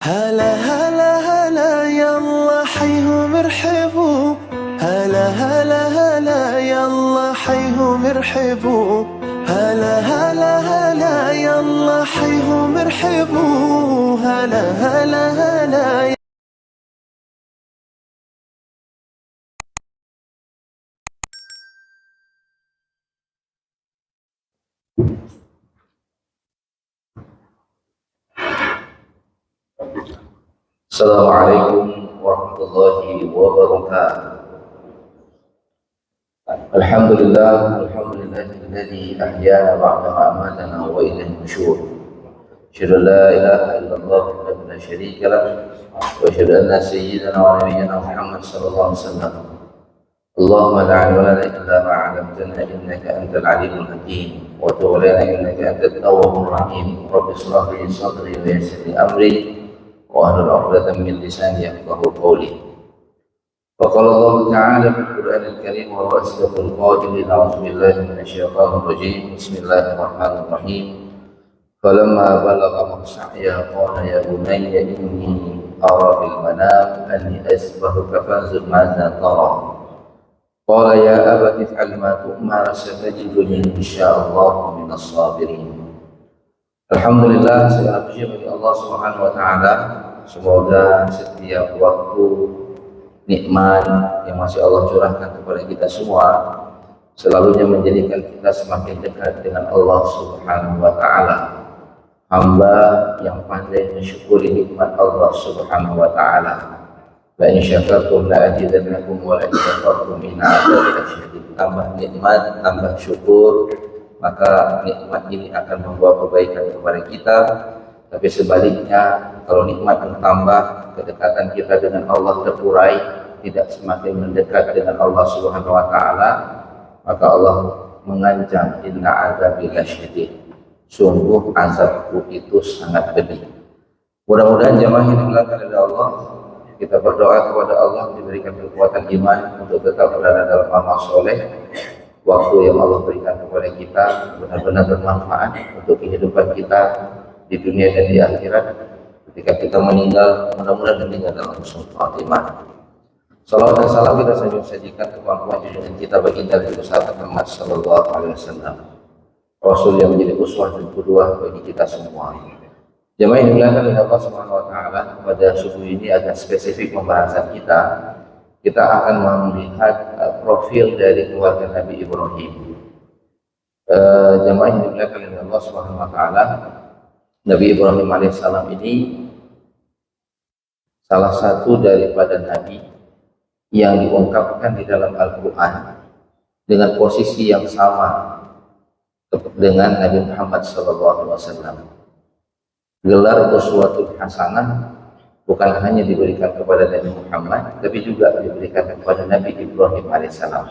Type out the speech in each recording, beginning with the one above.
هلا هلا هلا يلا حيهم ارحبوا، هلا هلا هلا يلا حيهم ارحبوا، هلا هلا هلا يلا حيهم ارحبوا، هلا هلا هلا. Assalamualaikum warahmatullahi wabarakatuh. Alhamdulillahilladzi ahyana ba'da ma amatana wa ilaihi nusyur. Asyhadu an la ilaha illallah wahdahu la syarika lah wa asyhadu anna sayyidana wa nabiyyana Muhammad sallallahu alaihi wasallam. Allahumma la ilma lana illa ma 'allamtana innaka antal alimul hakim wa tub 'alaina innaka antat tawwabur rahim. Rabbi shrah li sadri wa yassir li amri wa ahlul 'uqdatam min lisani yafqahu qawli. Faqala Allah Ta'ala fil Qur'anil Karim wa huwa asdaqul qa'ilin. A'udzu billahi minasyaitonir rajim. Bismillahirrahmanirrahim. Falamma balagha masya'ya qala ya bunayya inni ara fil manam anni asbahuka fanzur madza tara. Qala ya abati if'al ma tu'mar satajiduni insyaallah minas sabirin. Alhamdulillah, segala puji bagi Allah Subhanahu wa taala. Semoga setiap waktu nikmat yang masih Allah curahkan kepada kita semua selalunya menjadikan kita semakin dekat dengan Allah Subhanahu wa taala. Hamba yang pandai mensyukuri nikmat Allah Subhanahu wa taala. La in syakartum la azidannakum wa la in kafartum inna 'adzabi lasyadid. Tambah nikmat, tambah syukur, maka nikmat ini akan membawa kebaikan kepada kita. Tapi sebaliknya, kalau nikmat bertambah, kedekatan kita dengan Allah terurai, tidak semakin mendekat dengan Allah Subhanahu wa taala, maka Allah mengancam inna 'adzabi lasyadid. Sungguh azabku itu sangat pedih. Mudah-mudahan jemaah yang dimuliakan oleh Allah, kita berdoa kepada Allah diberikan kekuatan iman untuk tetap berada dalam amal soleh. Waktu yang Allah berikan kepada kita benar-benar bermanfaat untuk kehidupan kita di dunia dan di akhirat. Ketika kita meninggal, mudah-mudahan meninggal dalam husnul khatimah. Salawat dan salam kita sajikan ke pangkuan junjungan kita baginda Nabi Muhammad sallallahu alaihi wasallam, Rasul yang menjadi uswah dan qudwah bagi kita semua. Jemaah yang dimuliakan oleh Allah Subhanahu wa taala, pada subuh ini agak spesifik pembahasan kita. Kita akan melihat profil dari keluarga Nabi Ibrahim. Jemaah yang dimuliakan oleh Allah Subhanahu wa taala, Nabi Ibrahim alaihissalam ini salah satu daripada nabi yang diungkapkan di dalam Al-Quran dengan posisi yang sama dengan Nabi Muhammad SAW. Gelar uswatul hasanah bukan hanya diberikan kepada Nabi Muhammad, tapi juga diberikan kepada Nabi Ibrahim alaihissalam.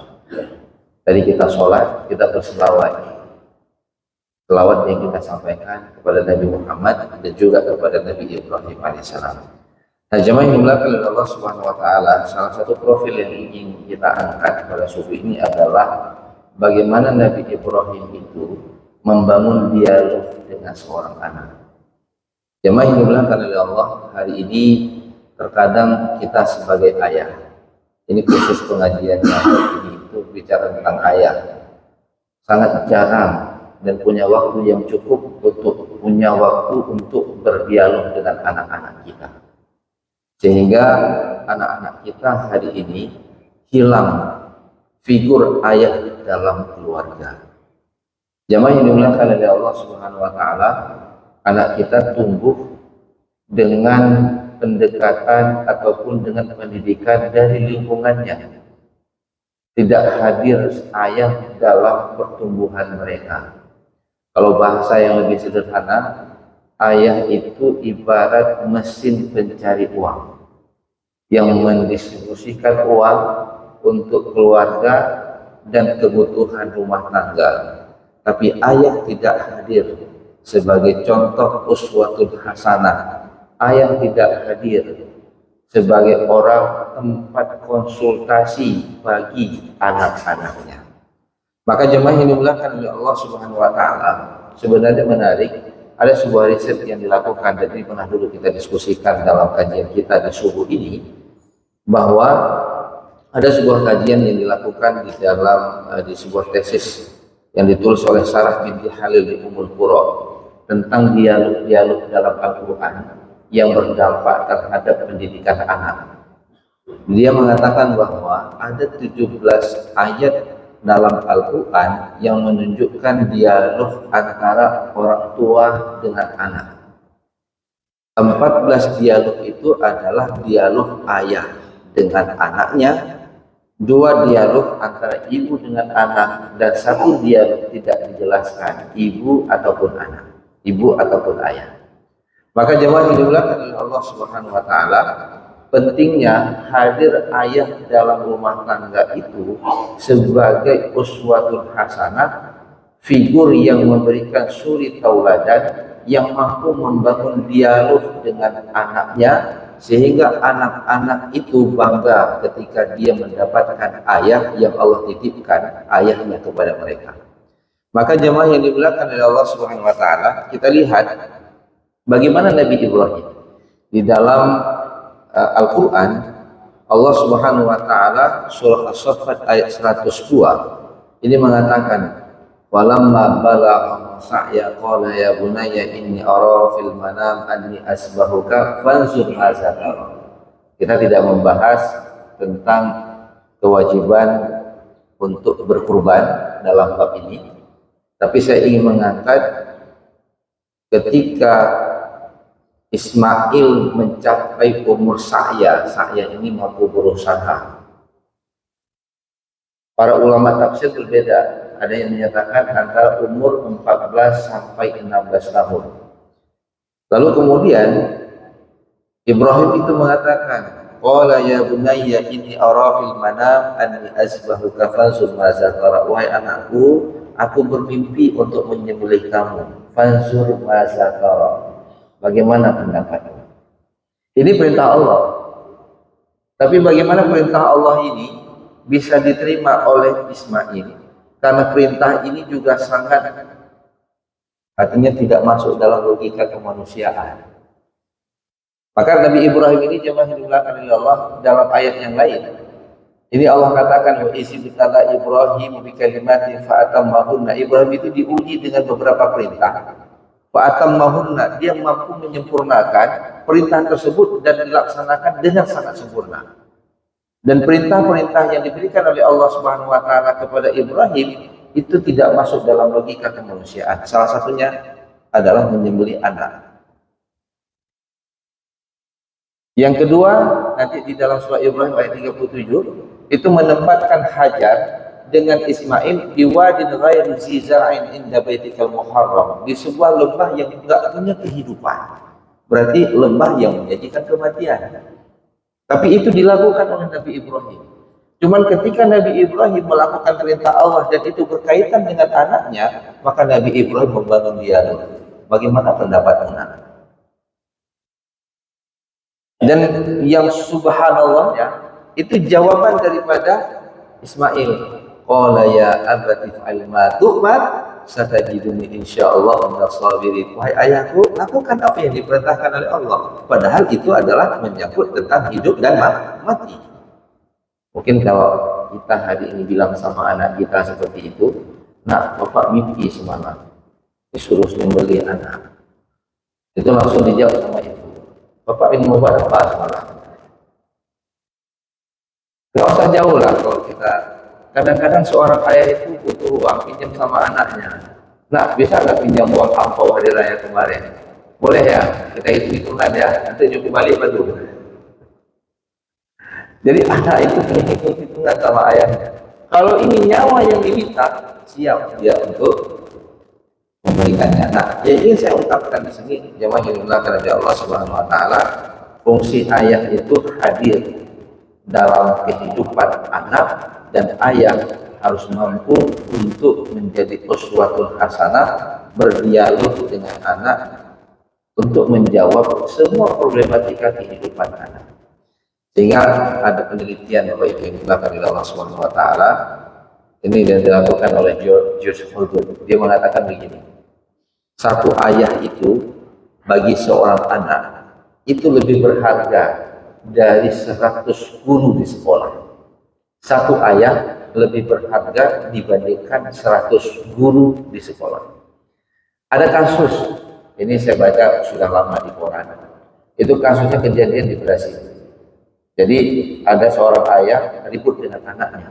Tadi kita sholat, kita berselawat. Selawat yang kita sampaikan kepada Nabi Muhammad dan juga kepada Nabi Ibrahim alaihissalam. Nah, jemaah yang dimuliakan oleh Allah Subhanahu wa taala, salah satu profil yang ingin kita angkat pada subuh ini adalah bagaimana Nabi Ibrahim itu membangun dialog dengan seorang anak. Jemaah yang dimuliakan oleh Allah, hari ini terkadang kita sebagai ayah, ini khusus pengajian yang ini itu bicara tentang ayah, sangat jarang dan punya waktu yang cukup untuk berdialog dengan anak-anak kita, sehingga anak-anak kita hari ini hilang figur ayah dalam keluarga. Jemaah yang dimuliakan oleh Allah Subhanahu wa taala, anak kita tumbuh dengan pendekatan ataupun dengan pendidikan dari lingkungannya. Tidak hadir ayah dalam pertumbuhan mereka. Kalau bahasa yang lebih sederhana, ayah itu ibarat mesin pencari uang yang mendistribusikan uang untuk keluarga dan kebutuhan rumah tangga. Tapi ayah tidak hadir sebagai contoh uswatul hasanah. Ayah tidak hadir sebagai orang tempat konsultasi bagi anak-anaknya. Maka jemaah yang dimuliakan oleh Allah Subhanahu wa taala, sebenarnya menarik ada sebuah riset yang dilakukan, dan ini pernah dulu kita diskusikan dalam kajian kita di subuh ini, bahwa ada sebuah kajian yang dilakukan di sebuah tesis yang ditulis oleh Sarah binti Halil di Ummul Qura tentang dialog-dialog dalam Al-Quran yang berdampak terhadap pendidikan anak. Dia mengatakan bahwa ada 17 ayat dalam Al-Quran yang menunjukkan dialog antara orang tua dengan anak. 14 dialog itu adalah dialog ayah dengan anaknya, 2 dialog antara ibu dengan anak, dan 1 dialog tidak dijelaskan, ibu ataupun anak, ibu ataupun ayah. Maka jemaah yang dimuliakan oleh Allah Subhanahu wa taala, pentingnya hadir ayah dalam rumah tangga itu sebagai uswatun hasanah, figur yang memberikan suri tauladan, yang mampu membangun dialog dengan anaknya, sehingga anak-anak itu bangga ketika dia mendapatkan ayah yang Allah titipkan ayahnya kepada mereka. Maka jemaah yang dimuliakan oleh Allah Subhanahu wa taala, kita lihat bagaimana Nabi Ibrahim di dalam Al-Quran. Allah Subhanahu wa taala surah As-Saffat ayat 102 ini mengatakan, walamma balagha sa'ya qala ya bunayya inni ara fil manam anni asbahuka fanzur madza tara. Kita tidak membahas tentang kewajiban untuk berkurban dalam bab ini, tapi saya ingin mengangkat ketika Ismail mencapai umur Sa'ya ini mampu berusaha. Para ulama tafsir berbeda. Ada yang menyatakan antara umur 14 sampai 16 tahun. Lalu kemudian Ibrahim itu mengatakan, qala ya bunayya inni ara fil manam anni asbahuka fanzur madza tara. Wahai anakku, aku bermimpi untuk menyembelih kamu. Fanzur madza tara. Bagaimana pendapatmu? Ini perintah Allah. Tapi bagaimana perintah Allah ini bisa diterima oleh Ismail? Karena perintah ini juga sangat, artinya tidak masuk dalam logika kemanusiaan. Maka Nabi Ibrahim ini jemaah yang dimuliakan oleh Allah dalam ayat yang lain. Ini Allah katakan, wa izibtala Ibrahim bi kalimatin fa atammahunna. Ibrahim itu diuji dengan beberapa perintah. Fa atammahunna, dia mampu menyempurnakan perintah tersebut dan dilaksanakan dengan sangat sempurna. Dan perintah-perintah yang diberikan oleh Allah Subhanahu wa taala kepada Ibrahim itu tidak masuk dalam logika kemanusiaan. Salah satunya adalah menyembelih anak. Yang kedua, nanti di dalam surah Ibrahim ayat 37 itu menempatkan Hajar dengan Ismail di wadin ghairi zi zar'in inda baitikal muharram, di sebuah lembah yang tidak punya kehidupan. Berarti lembah yang menyajikan kematian. Tapi itu dilakukan oleh Nabi Ibrahim. Cuman ketika Nabi Ibrahim melakukan perintah Allah dan itu berkaitan dengan anaknya, maka Nabi Ibrahim membangun dialog. Bagaimana pendapatmu anak? Dan yang subhanallah ya, itu jawaban daripada Ismail. Qala ya abati fa'al ma tu'mar satajiduni insyaallah minas sabirin. Wahai ayahku, lakukan apa yang diperintahkan oleh Allah. Padahal itu adalah menyangkut tentang hidup dan mati. Mungkin kalau kita hari ini bilang sama anak kita seperti itu, nak, bapak mimpi semalam disuruh membeli anak, itu langsung dijawab sama ibu, bapak ini mau buat apa semalam? Gak usah jauh lah kalau kita. Kadang-kadang seorang ayah itu butuh uang pinjam sama anaknya. Nah, bisa nggak pinjam uang ampau hari raya kemarin? Boleh ya, kita hitung-hitungan ya, nanti cukup balik baju. Jadi anak itu punya hitung-hitungan sama ayahnya. Kalau ini nyawa yang diminta, siap dia untuk memberikannya. Nah, yang ingin saya ungkapkan di sini, jemaah yang dimuliakan oleh Allah Subhanahu wa taala, fungsi ayah itu hadir dalam kehidupan anak. Dan ayah harus mampu untuk menjadi uswatun hasanah, berdialog dengan anak untuk menjawab semua problematika kehidupan anak. Sehingga ada penelitian bahwa itu yang dilakukan oleh Allah Subhanahu wa taala. Ini yang dilakukan oleh George Holden. Dia mengatakan begini. Satu ayah itu bagi seorang anak itu lebih berharga dari 100 guru di sekolah. Satu ayat lebih berharga dibandingkan 100 guru di sekolah. Ada kasus, ini saya baca sudah lama di koran. Itu kasusnya kejadian di Brasil. Jadi ada seorang ayah ribut dengan anaknya.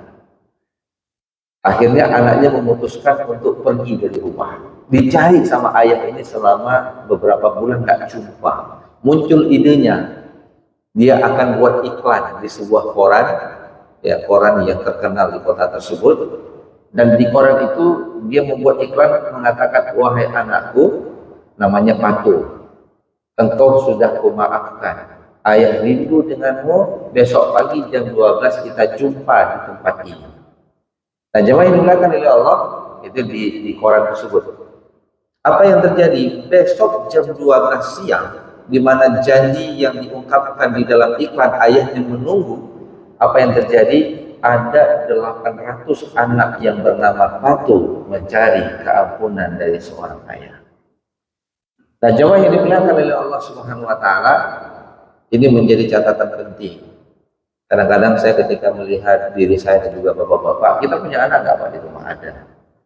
Akhirnya anaknya memutuskan untuk pergi dari rumah. Dicari sama ayah ini selama beberapa bulan nggak jumpa. Muncul idenya, dia akan buat iklan di sebuah koran, ya koran yang terkenal di kota tersebut. Dan di koran itu dia membuat iklan mengatakan, wahai anakku, namanya Patu, engkau sudah kumaafkan. Ayah rindu denganmu, besok pagi jam 12 kita jumpa di tempat ini. Nah, jemaah yang dimuliakan oleh Allah, itu di koran tersebut. Apa yang terjadi? Besok jam 12 siang, di mana janji yang diungkapkan di dalam iklan ayahnya menunggu, apa yang terjadi? Ada 800 anak yang bernama Patu mencari keampunan dari seorang ayah. Nah, jemaah yang dimuliakan oleh Allah Subhanahu wa taala, ini menjadi catatan penting. Kadang-kadang saya ketika melihat diri saya dan juga bapak-bapak, kita punya anak nggak Pak di rumah? Ada.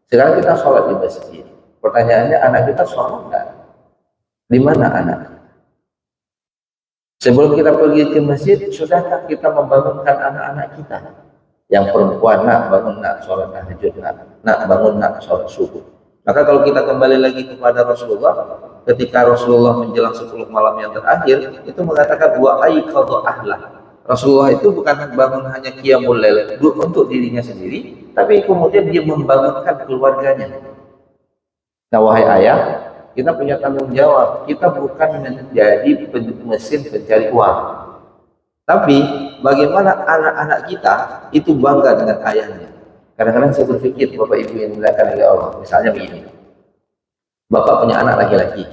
Sekarang kita sholat di masjid. Pertanyaannya, anak kita sholat nggak? Di mana anak? Sebelum kita pergi ke masjid, sudahkah kita membangunkan anak-anak kita? Yang perempuan, nak bangun nak sholat tahajud, nak bangun nak sholat subuh. Maka kalau kita kembali lagi kepada Rasulullah, ketika Rasulullah menjelang 10 malam yang terakhir, itu mengatakan wa aiqadha ahlah. Rasulullah itu bukan bangun hanya qiyamul lail untuk dirinya sendiri, tapi kemudian dia membangunkan keluarganya. Nah, wahai ayah, kita punya tanggung jawab. Kita bukan menjadi mesin pencari uang, tapi bagaimana anak-anak kita itu bangga dengan ayahnya. Kadang-kadang saya berpikir, Bapak Ibu yang dimuliakan oleh Allah, misalnya begini, Bapak punya anak laki-laki.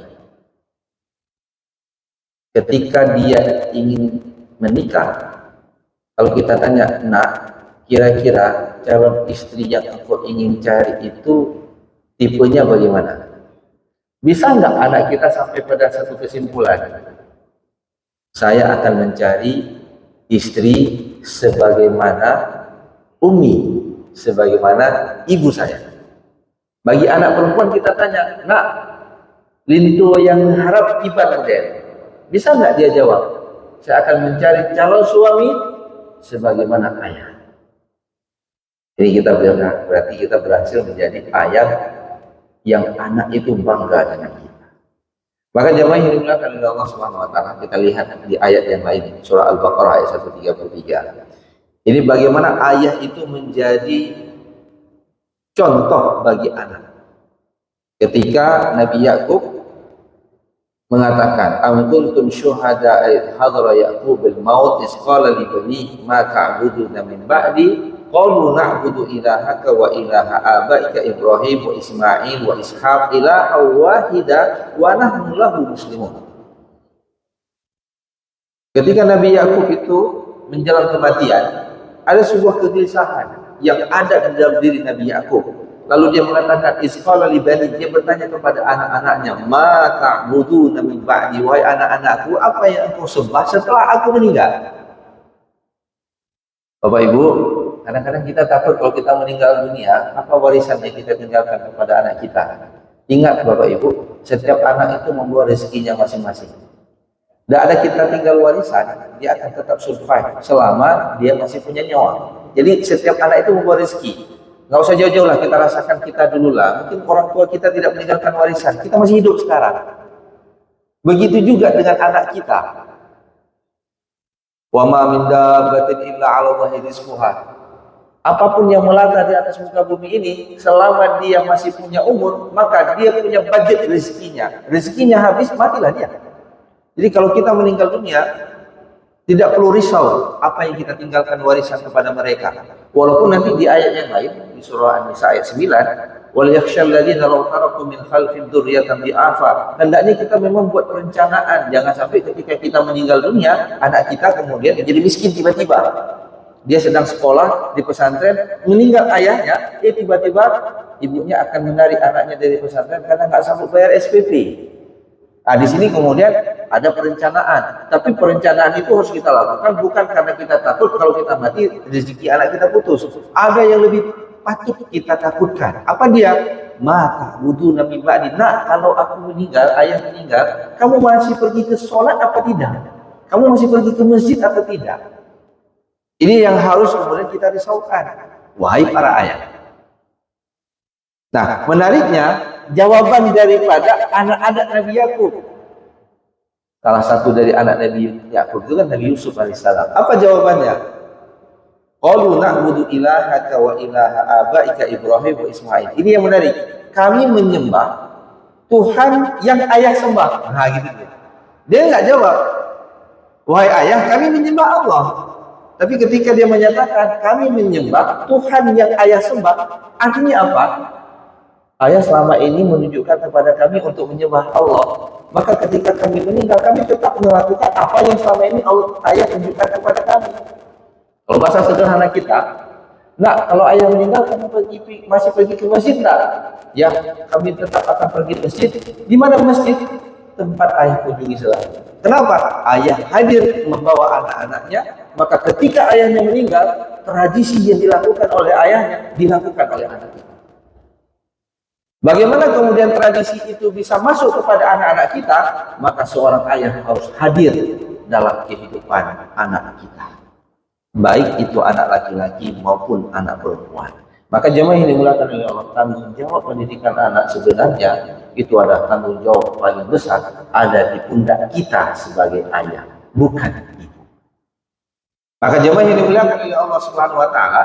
Ketika dia ingin menikah, kalau kita tanya, nak, kira-kira calon istri yang engkau ingin cari itu tipenya bagaimana? Bisa nggak anak kita sampai pada satu kesimpulan? Saya akan mencari istri sebagaimana Umi, sebagaimana ibu saya. Bagi anak perempuan kita tanya, nak, lintu yang harap tiba model. Bisa nggak dia jawab? Saya akan mencari calon suami sebagaimana ayah. Jadi kita berarti kita berhasil menjadi ayah yang anak itu bangga dengan kita. Maka jemaah yang dimuliakan oleh Allah Subhanahu wa taala, kita lihat di ayat yang lain, surah Al-Baqarah ayat 133. Ini bagaimana ayah itu menjadi contoh bagi anak. Ketika Nabi Yakub mengatakan, am kuntum syuhada id hadara yaqub al maut is qala li bani ma ta'buduna min ba'di qalu na'budu ilahaka wa ilaha abaika Ibrahim wa Ismail wa Ishaq ilaha wahida wa nahnu lahu muslimun. Ketika Nabi Yakub itu menjelang kematian, ada sebuah kegelisahan yang ada di dalam diri Nabi Yakub. Lalu dia mengatakan, isqala li bani, dia bertanya kepada anak-anaknya, ma ta'buduna min ba'di, wahai anak-anakku, apa yang engkau sembah setelah aku meninggal? Bapak Ibu, kadang-kadang kita takut kalau kita meninggal dunia, apa warisan yang kita tinggalkan kepada anak kita? Ingat Bapak Ibu, setiap anak itu membawa rezekinya masing-masing. Tidak ada kita tinggal warisan, dia akan tetap survive selama dia masih punya nyawa. Jadi setiap anak itu membawa rezeki. Nggak usah jauh-jauh lah, kita rasakan kita dulu lah. Mungkin orang tua kita tidak meninggalkan warisan, kita masih hidup sekarang. Begitu juga dengan anak kita. Wa ma min dabbatin illa 'ala Allahi rizquha. Apapun yang melata di atas muka bumi ini, selama dia masih punya umur, maka dia punya budget rezekinya. Rezekinya habis, matilah dia. Jadi kalau kita meninggal dunia, tidak perlu risau apa yang kita tinggalkan warisan kepada mereka. Walaupun nanti di ayat yang lain, di surah An-Nisa ayat 9, wal yakhshal ladzina law taraku min khalfihim dzurriyyatan bi'afa. Hendaknya kita memang buat perencanaan, jangan sampai ketika kita meninggal dunia, anak kita kemudian menjadi miskin tiba-tiba. Dia sedang sekolah di pesantren, meninggal ayahnya, tiba-tiba ibunya akan menarik anaknya dari pesantren karena nggak sanggup bayar SPP. Nah, di sini kemudian ada perencanaan, tapi perencanaan itu harus kita lakukan bukan karena kita takut kalau kita mati rezeki anak kita putus. Ada yang lebih patut kita takutkan. Apa dia? Mata wudu nabi ba'di. Nah, kalau aku meninggal, ayah meninggal, kamu masih pergi ke sholat apa tidak? Kamu masih pergi ke masjid atau tidak? Ini yang harus kemudian kita risaukan, wahai para ayah. Nah, menariknya jawaban daripada anak-anak Nabi Yakub. Salah satu dari anak Nabi Yakub itu kan Nabi Yusuf alaihissalam. Apa jawabannya? Qalu na'budu ilahaka wa ilaha abaika Ibrahim wa Ismail. Ini yang menarik. Kami menyembah Tuhan yang ayah sembah. Nah, gitu dia. Dia nggak jawab, wahai ayah, kami menyembah Allah. Tapi ketika dia menyatakan kami menyembah Tuhan yang ayah sembah, artinya apa? Ayah selama ini menunjukkan kepada kami untuk menyembah Allah. Maka ketika kami meninggal, kami tetap melakukan apa yang selama ini ayah tunjukkan kepada kami. Kalau bahasa sederhana kita, nah kalau ayah meninggal, kamu masih pergi ke masjid tak? Ya, kami tetap akan pergi ke masjid. Di mana masjid? Tempat ayah kunjungi selalu. Kenapa? Ayah hadir membawa anak-anaknya, maka ketika ayahnya meninggal, tradisi yang dilakukan oleh ayahnya dilakukan oleh anak-anaknya. Bagaimana kemudian tradisi itu bisa masuk kepada anak-anak kita? Maka seorang ayah harus hadir dalam kehidupan anak kita, baik itu anak laki-laki maupun anak perempuan. Maka jemaah yang dimuliakan oleh Allah, tanggung jawab pendidikan anak sebenarnya itu adalah tanggung jawab paling besar ada di pundak kita sebagai ayah, bukan ibu. Maka jemaah yang dimuliakan oleh Allah Subhanahu wa taala,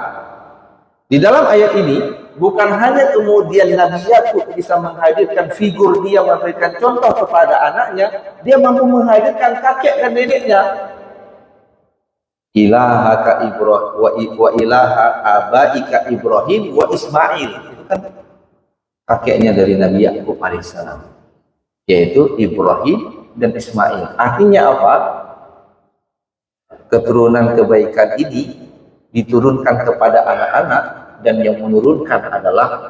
di dalam ayat ini bukan hanya kemudian Nabi Yakub bisa menghadirkan figur dia, memberikan contoh kepada anaknya, dia mampu menghadirkan kakek dan neneknya. Ilahaka Ibrahim wa ilaha abaika Ibrahim wa Ismail. Itu kan kakeknya dari Nabi Yakub alaihissalam, yaitu Ibrahim dan Ismail. Artinya apa? Keturunan kebaikan ini diturunkan kepada anak-anak, dan yang menurunkan adalah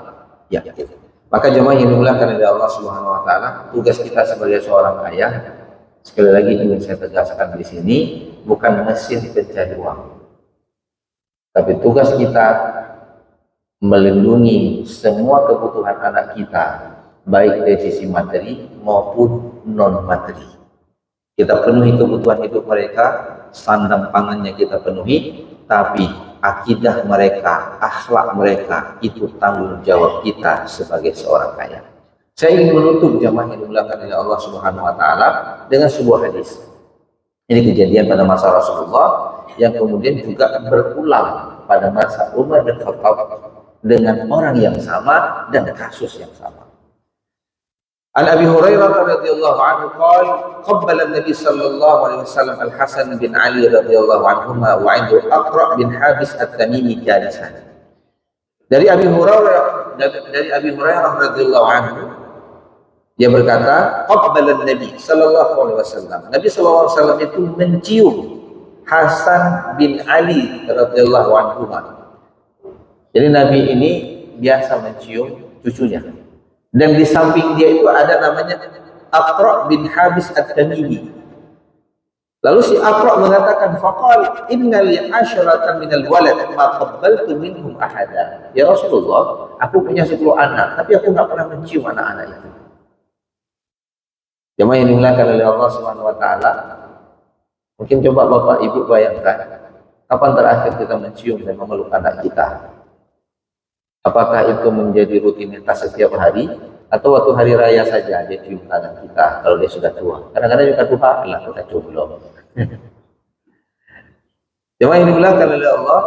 Yakub. Maka jemaah yang dimuliakan oleh Allah Subhanahu wa taala, tugas kita sebagai seorang ayah, sekali lagi ingin saya tegaskan di sini, bukan mesin pencari uang. Tapi tugas kita melindungi semua kebutuhan anak kita, baik dari sisi materi maupun non materi. Kita penuhi kebutuhan hidup mereka, sandang pangannya kita penuhi, tapi akidah mereka, akhlak mereka, itu tanggung jawab kita sebagai seorang ayah. Saya ingin menutup jamaah yang dimuliakan oleh Allah Subhanahu wa taala dengan sebuah hadis. Ini kejadian pada masa Rasulullah yang kemudian juga berulang pada masa Umar bin Khattab dengan orang yang sama dan kasus yang sama. An Abi Hurairah radhiyallahu anhu qala qabbala an-nabi sallallahu alaihi wasallam Al-Hasan bin Ali radhiyallahu anhuma wa 'indahu Aqra' bin Habis At-Tamimi jalisan. Dari Abi Hurairah radhiyallahu anhu, dia berkata, qabbala an-nabi sallallahu alaihi wasallam. Nabi sallallahu alaihi wasallam itu mencium Hasan bin Ali radhiyallahu anhuma. Jadi Nabi ini biasa mencium cucunya. Dan di samping dia itu ada namanya Aqra' bin Habis At-Tamimi. Lalu si Aqra' mengatakan, faqal inna li 'asharatan minal walad ma qabbaltu minhum ahada. Ya Rasulullah, aku punya 10 anak, tapi aku nggak pernah mencium anak-anak itu. Jemaah yang dimuliakan oleh Allah Subhanahu wa taala, mungkin coba Bapak Ibu bayangkan, kapan terakhir kita mencium dan memeluk anak kita? Apakah itu menjadi rutinitas setiap hari, atau waktu hari raya saja dia cium tangan kita kalau dia sudah tua? Kadang-kadang juga tua lah kita cium belum. Jemaah yang dimuliakan oleh Allah,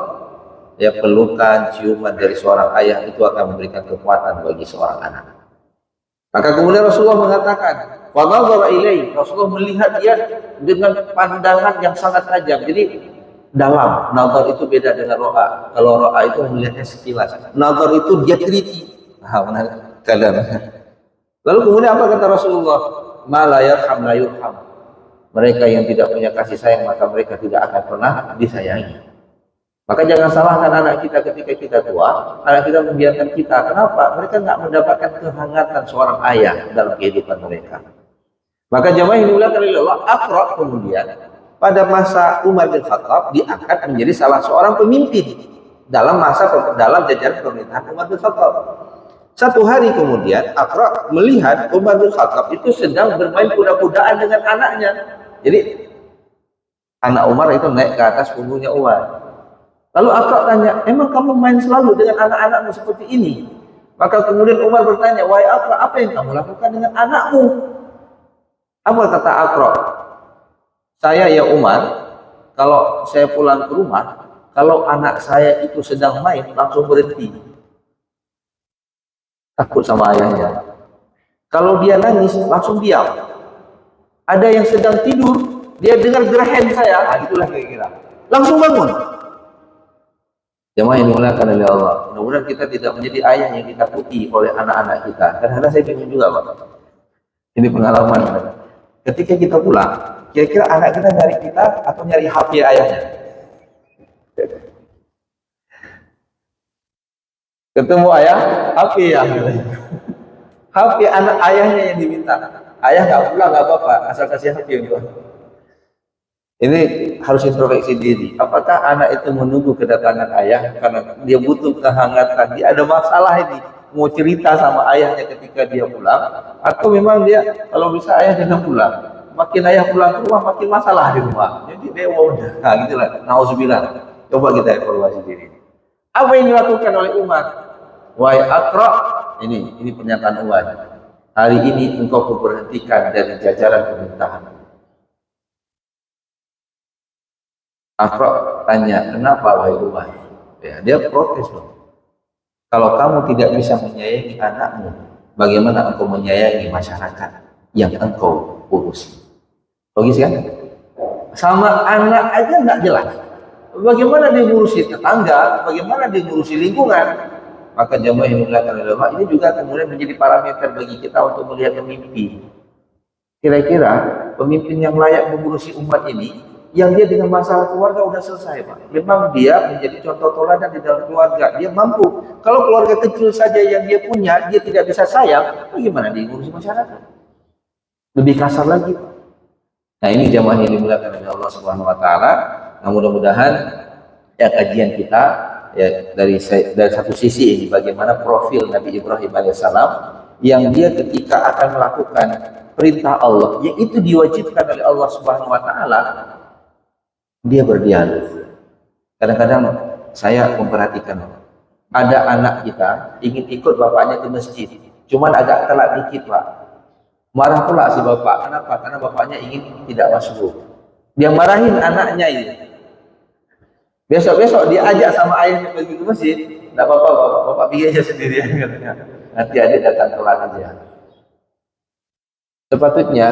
ya pelukan, ciuman dari seorang ayah itu akan memberikan kekuatan bagi seorang anak. Maka kemudian Rasulullah mengatakan, wa nazara ilaihi, Rasulullah melihat dia dengan pandangan yang sangat tajam. Jadi dalam, nazar itu beda dengan ro'a. Kalau ro'a itu melihatnya sekilas, nazar itu dia teliti. Lalu kemudian apa kata Rasulullah? Ma la yarham la yurham. Mereka yang tidak punya kasih sayang, maka mereka tidak akan pernah disayangi. Maka jangan salahkan anak kita ketika kita tua, anak kita membiarkan kita. Kenapa? Mereka nggak mendapatkan kehangatan seorang ayah dalam kehidupan mereka. Maka jamaah yang dimuliakan oleh Allah, Aqra kemudian pada masa Umar bin Khattab diangkat menjadi salah seorang pemimpin dalam jajaran pemerintahan Umar bin Khattab. Satu hari kemudian Aqra melihat Umar bin Khattab itu sedang bermain kuda-kudaan dengan anaknya. Jadi anak Umar itu naik ke atas punggungnya Umar. Lalu Aqra tanya, emang kamu main selalu dengan anak-anakmu seperti ini? Maka kemudian Umar bertanya, wahai Aqra, apa yang kamu lakukan dengan anakmu? Apa kata Aqra? Saya ya Umar, kalau saya pulang ke rumah, kalau anak saya itu sedang main, langsung berhenti. Takut sama ayahnya. Kalau dia nangis, langsung diam. Ada yang sedang tidur, dia dengar gerahan saya, itulah kira-kira. Langsung bangun. Jemaah yang dimuliakan oleh Allah, mudah-mudahan kita tidak menjadi ayah yang ditakuti oleh anak-anak kita. Kadang-kadang saya bingung juga, Pak. Ini pengalaman. Ketika kita pulang, kira-kira anak kita nyari kita atau nyari HP ayahnya? Ketemu ayah, HP ya. HP anak ayahnya yang diminta. Ayah nggak pulang nggak apa-apa, asal kasih HP untuk. Ini harus introspeksi diri. Apakah anak itu menunggu kedatangan ayah karena dia butuh kehangatan? Dia ada masalah ini, mau cerita sama ayahnya ketika dia pulang, atau memang dia kalau bisa ayah jangan pulang. Makin ayah pulang ke rumah, makin masalah di rumah. Jadi dia mau udah, nah gitulah. Nauzubillah. Coba kita evaluasi diri. Apa yang dilakukan oleh Umar? Wahai Aqra, ini pernyataan Umar. Hari ini engkau kuberhentikan dari jajaran pemerintahan. Aqra tanya, kenapa wahai Umar? Ya, dia protes loh. Kalau kamu tidak bisa menyayangi anakmu, bagaimana engkau menyayangi masyarakat yang engkau urusi? Logis kan? Sama anak aja nggak jelas. Bagaimana dia ngurusi tetangga? Bagaimana dia ngurusi lingkungan? Maka jamaah yang dimuliakan oleh Allah, ini juga kemudian menjadi parameter bagi kita untuk melihat pemimpin. Kira-kira pemimpin yang layak mengurusi umat ini, yang dia dengan masalah keluarga udah selesai, Pak. Memang dia menjadi contoh teladan di dalam keluarga. Dia mampu. Kalau keluarga kecil saja yang dia punya, dia tidak bisa sayang, bagaimana dia ngurusi masyarakat? Lebih kasar lagi, Pak. Nah, ini jamaah yang dimuliakan oleh Allah Subhanahu wa taala. Nah, mudah-mudahan ya kajian kita ya dari satu sisi ini bagaimana profil Nabi Ibrahim alaihissalam yang dia ketika akan melakukan perintah Allah yang itu diwajibkan oleh Allah Subhanahu wa taala, dia berdialog. Kadang-kadang saya memperhatikan ada anak kita ingin ikut bapaknya ke masjid, cuman agak telat dikit, Pak. Marah pula si bapak. Kenapa? Karena bapaknya ingin tidak masuk. Dia marahin anaknya ini. Besok-besok dia ajak sama ayahnya pergi ke masjid. Tidak apa-apa, bapak pergi aja sendirian. Nanti adik datang telat aja. Sepatutnya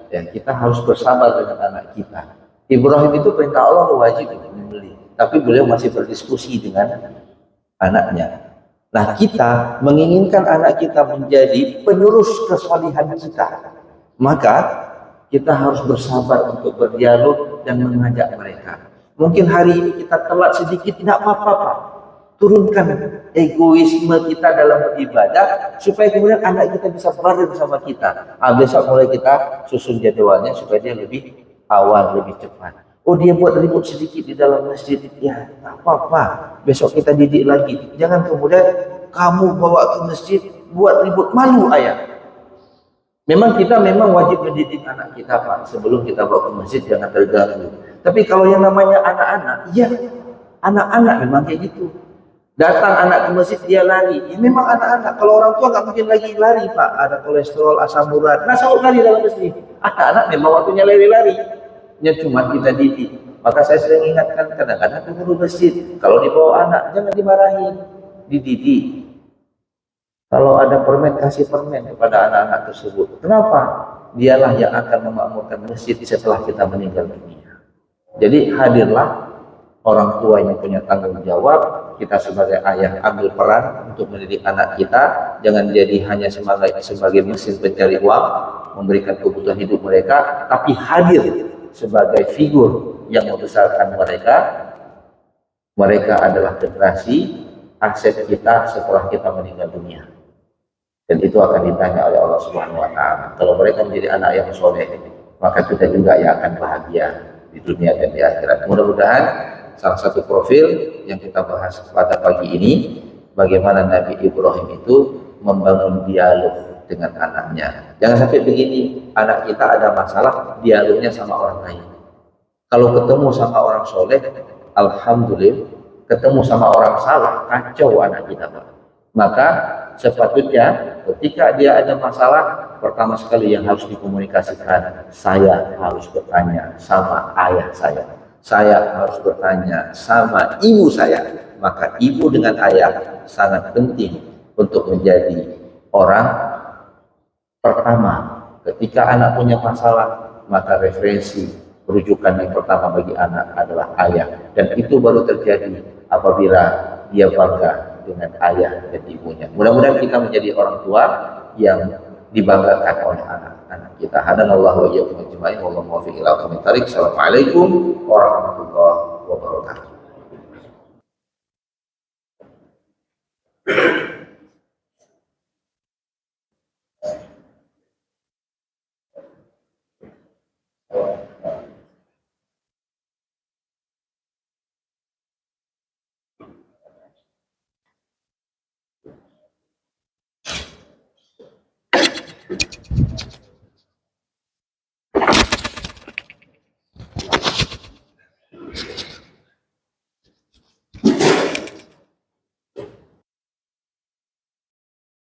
ya, kita harus bersabar dengan anak kita. Ibrahim itu perintah Allah wajib membeli, tapi beliau masih berdiskusi dengan anaknya. Nah, kita menginginkan anak kita menjadi penerus kesalihan kita, maka kita harus bersabar untuk berdialog dan mengajak mereka. Mungkin hari ini kita telat sedikit, tidak apa-apa, Pak. Turunkan egoisme kita dalam beribadah supaya kemudian anak kita bisa bareng sama kita. Besok mulai kita susun jadwalnya supaya dia lebih awal, lebih cepat. Oh, dia buat ribut sedikit di dalam masjid, ya tak apa-apa, besok kita didik lagi. Jangan kemudian kamu bawa ke masjid buat ribut, malu ayah. Memang kita wajib mendidik anak kita, Pak. Sebelum kita bawa ke masjid jangan terganggu. Tapi kalau yang namanya anak-anak, ya anak-anak memang kayak gitu. Datang anak ke masjid dia lari, ya memang anak-anak. Kalau orang tua nggak mungkin lagi lari, Pak. Ada kolesterol, asam urat, nah selalu lari dalam masjid. Anak-anak memang waktunya lari-lari. Ya cuma kita didik. Maka saya sering ingatkan kadang-kadang guru masjid, kalau dibawa anak jangan dimarahin, dididik. Kalau ada permen, kasih permen kepada anak-anak tersebut. Kenapa? Dialah yang akan memakmurkan masjid setelah kita meninggal dunia. Jadi hadirlah orang tua yang punya tanggung jawab. Kita sebagai ayah ambil peran untuk mendidik anak kita. Jangan jadi hanya sebagai mesin pencari uang, memberikan kebutuhan hidup mereka, tapi hadir sebagai figur yang membesarkan mereka. Mereka adalah generasi aset kita setelah kita meninggal dunia. dan itu akan ditanya oleh Allah Subhanahu wa taala. Kalau mereka menjadi anak yang soleh, maka kita juga yang akan bahagia di dunia dan di akhirat. Mudah-mudahan salah satu profil yang kita bahas pada pagi ini, bagaimana Nabi Ibrahim itu membangun dialog dengan anaknya. Jangan sampai begini, anak kita ada masalah, dialognya sama orang lain. Kalau ketemu sama orang soleh, alhamdulillah. Ketemu sama orang salah, kacau anak kita, Pak. Maka sepatutnya ketika dia ada masalah, pertama sekali yang harus dikomunikasikan, saya harus bertanya sama ayah saya harus bertanya sama ibu saya. Maka ibu dengan ayah sangat penting untuk menjadi orang pertama. Ketika anak punya masalah, maka referensi rujukan yang pertama bagi anak adalah ayah, dan itu baru terjadi apabila dia bangga dengan ayah dan ibunya. Mudah-mudahan kita menjadi orang tua yang dibanggakan oleh anak-anak kita. Hadanallahu wa iyyakum ajma'in, wallahu muwaffiq ila aqwamit thariq. Assalamualaikum warahmatullahi wabarakatuh.